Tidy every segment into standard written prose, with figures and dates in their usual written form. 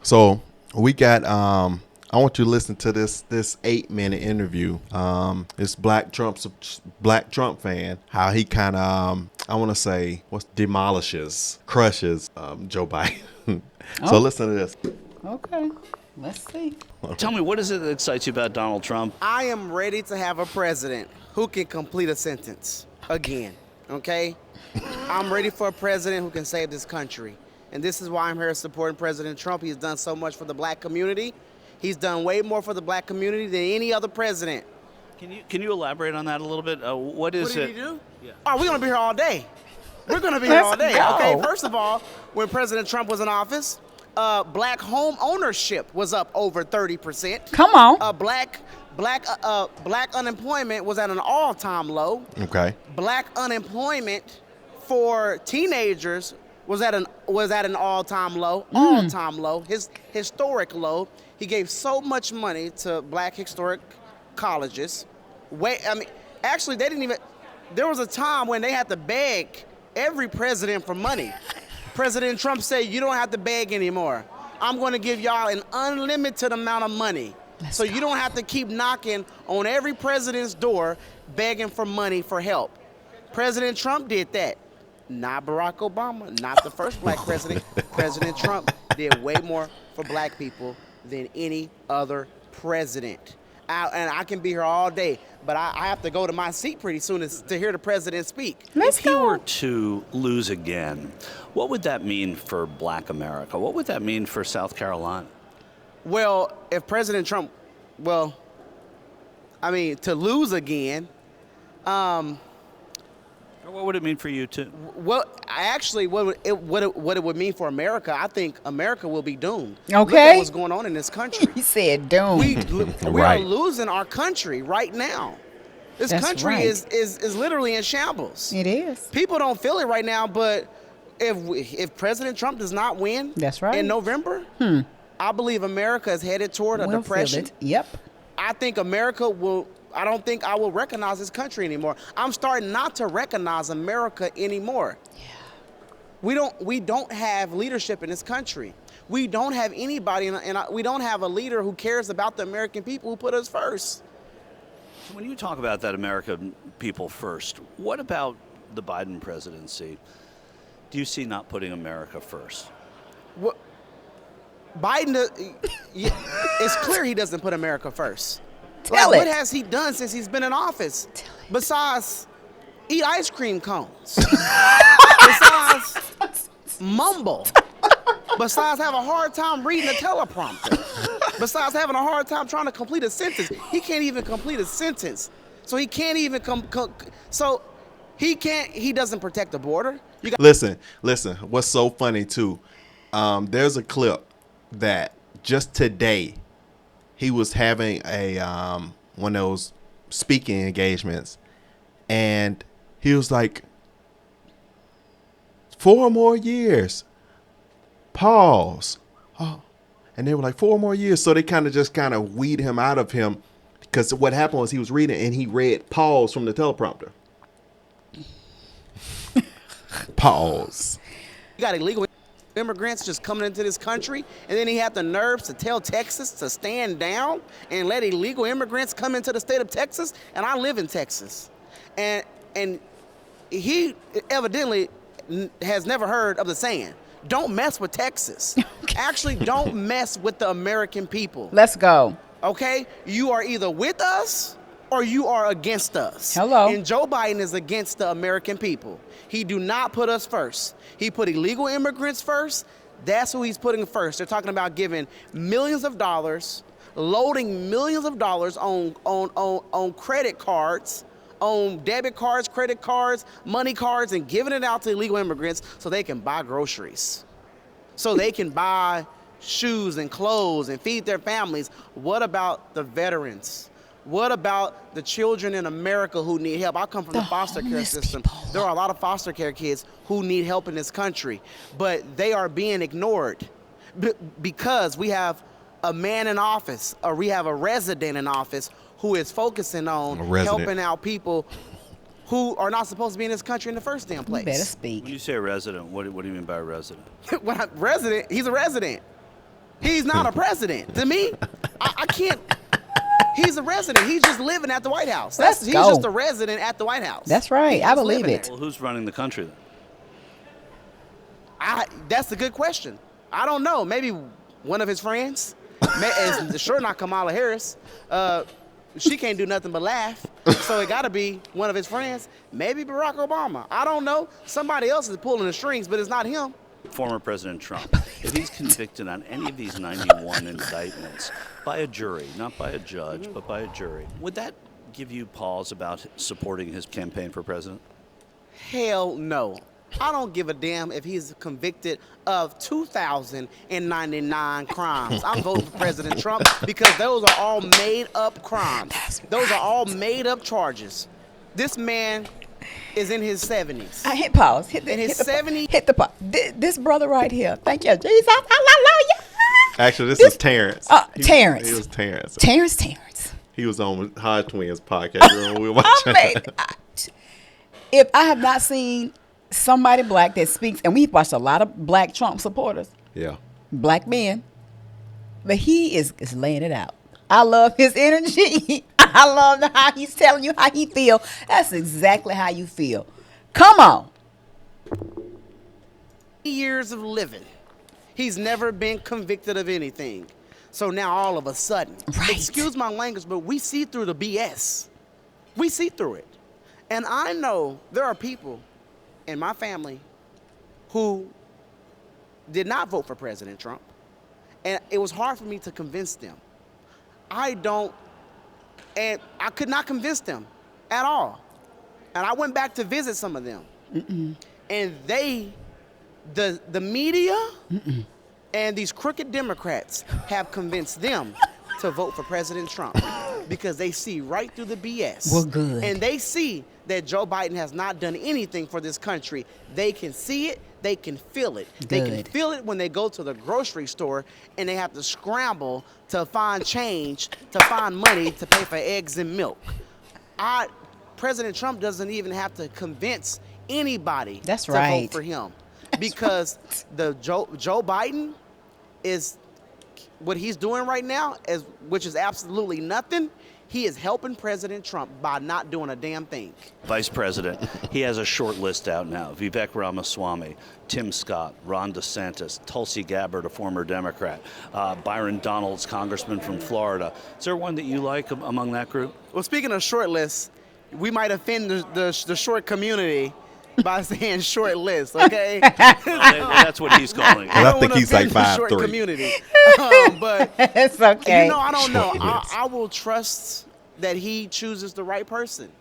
So we got I want you to listen to this 8-minute interview. It's Black Trump fan, how he kind of I want to say crushes Joe Biden. So listen to this. Okay, let's see. Tell me, what is it that excites you about Donald Trump? I am ready to have a president who can complete a sentence again, okay? I'm ready for a president who can save this country. And this is why I'm here supporting President Trump. He's done so much for the black community. He's done way more for the black community than any other president. Can you elaborate on that a little bit? What is What did it? he do? Yeah. Oh, we're going to be here all day. We're going to be here all day, Let's go. okay? First of all, when President Trump was in office, black home ownership was up over 30%. Come on. Black unemployment was at an all-time low. Okay. Black unemployment for teenagers was at an all-time low. All-time low. His historic low. He gave so much money to black historic colleges. Actually, they didn't even. There was a time when they had to beg every president for money. President Trump said, "You don't have to beg anymore. I'm going to give y'all an unlimited amount of money, so you don't have to keep knocking on every president's door begging for money for help." President Trump did that. Not Barack Obama, not the first black president. President Trump did way more for black people than any other president. And I can be here all day, but I have to go to my seat pretty soon to hear the president speak. Let's If he go. were to lose again, what would that mean for black America? What would that mean for South Carolina? Well, if President Trump, to lose again, Or what would it mean for you too? what it would mean for America, I think America will be doomed. Okay. Look at what's going on in this country. He said, "Don't." We Right. are losing our country right now. This That's country right. is literally in shambles. It is. People don't feel it right now, but if President Trump does not win That's right. in November, I believe America is headed toward a We'll depression. feel it. Yep. I don't think I will recognize this country anymore. I'm starting not to recognize America anymore. Yeah. We don't have leadership in this country. We don't have anybody, and we don't have a leader who cares about the American people who put us first. So when you talk about that American people first, what about the Biden presidency? Do you see not putting America first? What, Biden, it's clear he doesn't put America first. Tell What it. has he done since he's been in office? Besides eat ice cream cones. Besides mumble. Besides have a hard time reading a teleprompter. Besides having a hard time trying to complete a sentence. He can't even complete a sentence. So he can't even he doesn't protect the border. Listen. What's so funny too? There's a clip that just today he was having a one of those speaking engagements, and he was like, 4 more years. Pause. Oh. And they were like, 4 more years. So they kind of weed him out of him, because what happened was he was reading and he read pause from the teleprompter. Pause. You got illegal immigrants just coming into this country, and then he had the nerves to tell Texas to stand down and let illegal immigrants come into the state of Texas. And I live in Texas, and he evidently has never heard of the saying, "Don't mess with Texas." Actually, don't mess with the American people. Let's go. Okay, you are either with us or you are against us. Hello. And Joe Biden is against the American people. He do not put us first. He put illegal immigrants first. That's who he's putting first. They're talking about giving millions of dollars, loading millions of dollars on credit cards, on debit cards, credit cards, money cards, and giving it out to illegal immigrants so they can buy groceries, so they can buy shoes and clothes and feed their families. What about the veterans? What about the children in America who need help? I come from the foster care homeless system. people. There are a lot of foster care kids who need help in this country, but they are being ignored because we have a man in office, or we have a resident in office who is focusing on helping out people who are not supposed to be in this country in the first damn place. You better When speak. you say a resident, what do you mean by a resident? Resident, he's a resident. He's not a president. To me, I can't. He's a resident. He's just living at the White House. He's just a resident at the White House. That's right. I believe it. Well, who's running the country then? That's a good question. I don't know. Maybe one of his friends. It's sure not Kamala Harris. She can't do nothing but laugh. So it got to be one of his friends. Maybe Barack Obama. I don't know. Somebody else is pulling the strings, but it's not him. Former President Trump, if he's convicted on any of these 91 indictments by a jury, not by a judge, but by a jury, would that give you pause about supporting his campaign for president? Hell no. I don't give a damn if he's convicted of 2,099 crimes. I'm voting for President Trump because those are all made up crimes. Those are all made up charges. This man is in his 70s. I hit pause. Hit the 70s. Hit the pause. This brother right here. Thank you, Jesus. I love you. Actually, this is Terrence. Terrence. He was Terrence. Terrence. He was on High Twins podcast. We were watching. If I have not seen somebody black that speaks, and we've watched a lot of black Trump supporters. Yeah. Black men. But he is laying it out. I love his energy. I love how he's telling you how he feel. That's exactly how you feel. Come on. Years of living. He's never been convicted of anything. So now all of a sudden, excuse my language, but we see through the BS. We see through it. And I know there are people in my family who did not vote for President Trump. And it was hard for me to convince them. And I could not convince them at all. And I went back to visit some of them. And the media and these crooked Democrats have convinced them to vote for President Trump because they see right through the BS. Well, good. And they see that Joe Biden has not done anything for this country. They can see it. They can feel it. Good. They can feel it when they go to the grocery store and they have to scramble to find change, to find money to pay for eggs and milk. President Trump doesn't even have to convince anybody to vote for him. Because the Joe Biden is what he's doing right now, which is absolutely nothing. He is helping President Trump by not doing a damn thing. Vice President, he has a short list out now. Vivek Ramaswamy, Tim Scott, Ron DeSantis, Tulsi Gabbard, a former Democrat, Byron Donalds, congressman from Florida. Is there one that you like among that group? Well, speaking of short lists, we might offend the short community by saying short list, okay? That's what he's calling it. I think he's like 5'3". Community. But it's okay. I don't know. I will trust that he chooses the right person.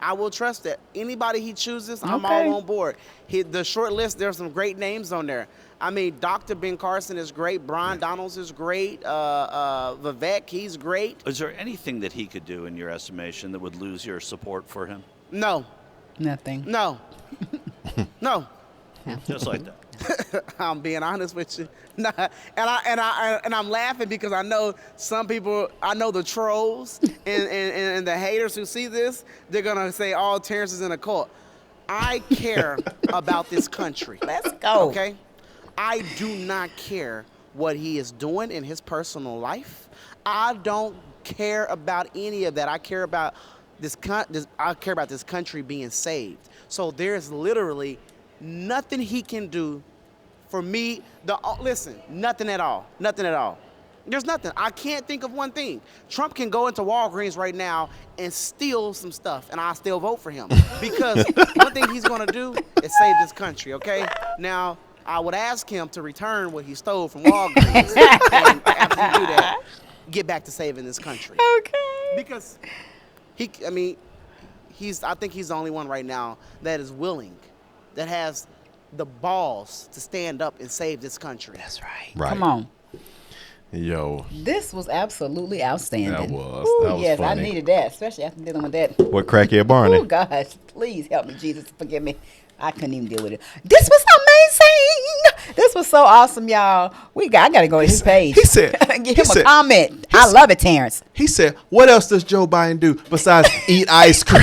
I will trust that anybody he chooses, I'm all on board. The short list, there's some great names on there. I mean, Dr. Ben Carson is great. Brian Donalds is great. Vivek, he's great. Is there anything that he could do, in your estimation, that would lose your support for him? No. Nothing. No. No. Just like that. I'm being honest with you. Nah. And I'm laughing because I know some people, I know the trolls and the haters who see this, they're going to say, oh, Terrence is in a cult. I care about this country. Let's go. Okay? I do not care what he is doing in his personal life. I don't care about any of that. I care about this country being saved. So there's literally nothing he can do for me. Listen, nothing at all. Nothing at all. There's nothing. I can't think of one thing. Trump can go into Walgreens right now and steal some stuff, and I still vote for him. Because one thing he's going to do is save this country, okay? Now, I would ask him to return what he stole from Walgreens. And after you do that, get back to saving this country. Okay. Because I think he's the only one right now that is willing, that has the balls to stand up and save this country. That's right. Right. Come on. Yo. This was absolutely outstanding. That was. Ooh, That was yes, funny. I needed that, especially after dealing with that. What crackhead Barney? Oh, gosh. Please help me, Jesus. Forgive me. I couldn't even deal with it. This was amazing. This was so awesome, y'all. I got to go to his page. He said. Give him a comment. I love it, Terrence. He said, what else does Joe Biden do besides eat ice cream?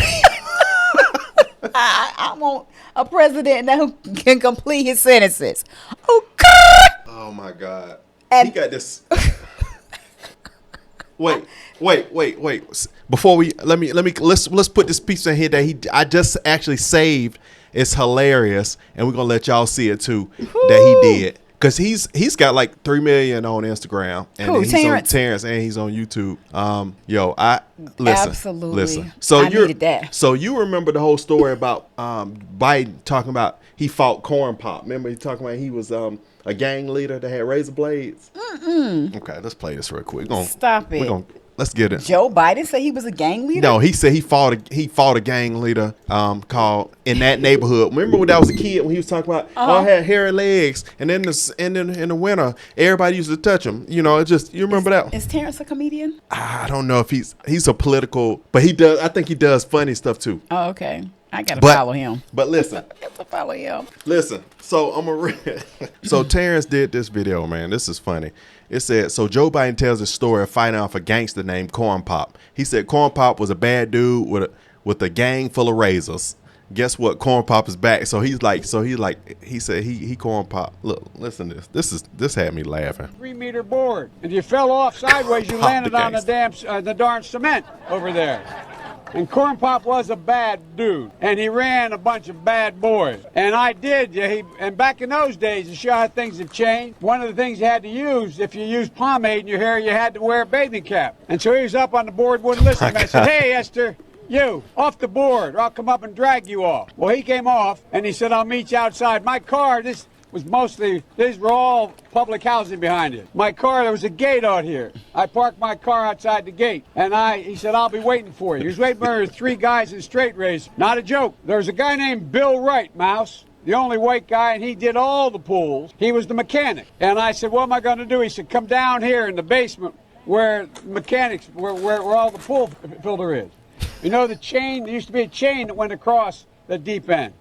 I want a president that who can complete his sentences. Okay. Oh, my God. And he got this. Wait. Before let's put this piece in here that I just actually saved. It's hilarious, and we're gonna let y'all see it too. That he did. Cause he's got like 3 million on Instagram, and Who, then he's Terrence? on Terrence, and he's on YouTube. I listen, Absolutely. listen. So I needed that. So you remember the whole story about Biden talking about he fought Corn Pop? Remember he talking about he was a gang leader that had razor blades. Okay, let's play this real quick. Stop it. Let's get it. Joe Biden said he was a gang leader? No, he said he fought a gang leader called in that neighborhood. Remember when that was a kid when he was talking about I had hairy legs, and then in the winter everybody used to touch him. You know, you remember that? Is Terrence a comedian? I don't know if he's a political, but he does. I think he does funny stuff too. Oh, okay. I gotta follow him. But listen, I got to follow him. listen. So I'm a. So Terrence did this video, man. This is funny. It said, so Joe Biden tells a story of fighting off a gangster named Corn Pop. He said Corn Pop was a bad dude with a gang full of razors. Guess what? Corn Pop is back. So he said he Corn Pop. Look, listen to this. This had me laughing. 3-meter board. And you fell off sideways, you landed on the darn cement over there. And Corn Pop was a bad dude, and he ran a bunch of bad boys. And I did. And back in those days, to show how things have changed, one of the things you had to use, if you used pomade in your hair, you had to wear a bathing cap. And so he was up on the board, wouldn't listen. And I said, hey, Esther, you, off the board, or I'll come up and drag you off. Well, he came off, and he said, I'll meet you outside. My car, these were all public housing behind it. My car, there was a gate out here. I parked my car outside the gate, and he said, I'll be waiting for you. He was waiting for 3 guys in straight race. Not a joke. There was a guy named Bill Wright, Mouse, the only white guy, and he did all the pools. He was the mechanic. And I said, what am I going to do? He said, come down here in the basement where mechanics, where all the pool filter is. You know the chain, there used to be a chain that went across the deep end.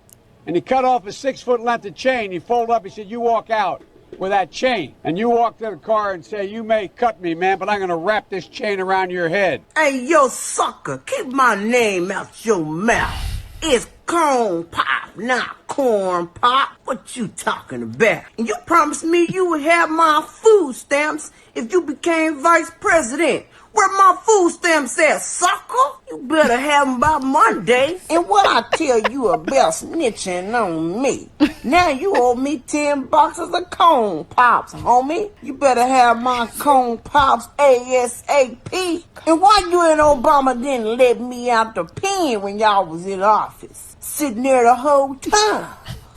And he cut off a 6-foot length of chain. He folded up. He said, you walk out with that chain. And you walk to the car and say, you may cut me, man, but I'm going to wrap this chain around your head. Hey, yo, sucker, keep my name out your mouth. It's Corn Pop, not Corn Pop. What you talking about? And you promised me you would have my food stamps if you became vice president. Where my food stamps at, sucker? You better have them by Monday. And what I tell you about snitching on me? Now you owe me 10 boxes of Corn Pops, homie. You better have my Corn Pops ASAP. And why you and Obama didn't let me out the pen when y'all was in office? Sitting there the whole time.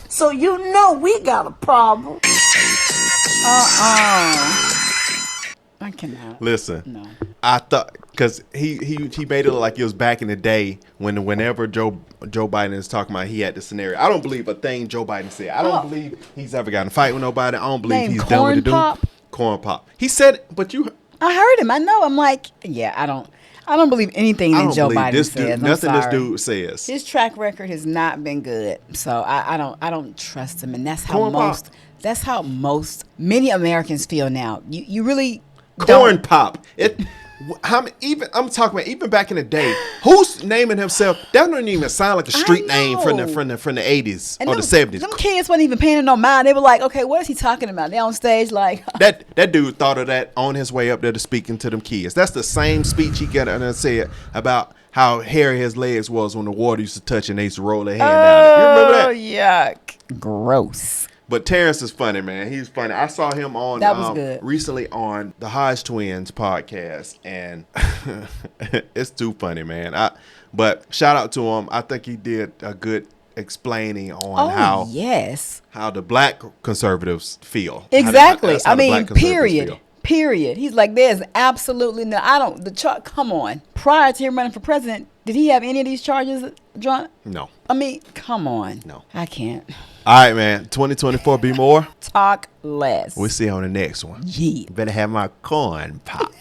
So you know we got a problem. I cannot. Listen. No. I thought because he made it look like it was back in the day whenever Joe Biden is talking about he had the scenario. I don't believe a thing Joe Biden said. I don't believe he's ever gotten a fight with nobody. I don't believe he's done with the dude. Corn Pop. He said, but you. I heard him. I know. I'm like, yeah. I don't believe anything that Joe Biden says. Nothing this dude says. His track record has not been good, so I don't trust him, and that's how many Americans feel now. You really. Corn Pop. I'm talking about even back in the day. Who's naming himself? That don't even sound like a street name from the 80s or the 70s. Them kids wasn't even paying no mind. They were like, okay, what is he talking about? They on stage like that dude thought of that on his way up there to speaking to them kids. That's the same speech he got and said about how hairy his legs was when the water used to touch and they used to roll their hand down. You remember that? Oh, yuck. Gross. But Terrence is funny, man. He's funny. I saw him on recently on the Hodge Twins podcast, and it's too funny, man. But shout out to him. I think he did a good explaining on how the black conservatives feel. Exactly. I mean, period. He's like, there's absolutely no. Come on. Prior to him running for president, did he have any of these charges, John? No. I mean, come on. No. I can't. All right, man. 2024 be more. Talk less. We'll see you on the next one. Yeah. Better have my corn pop.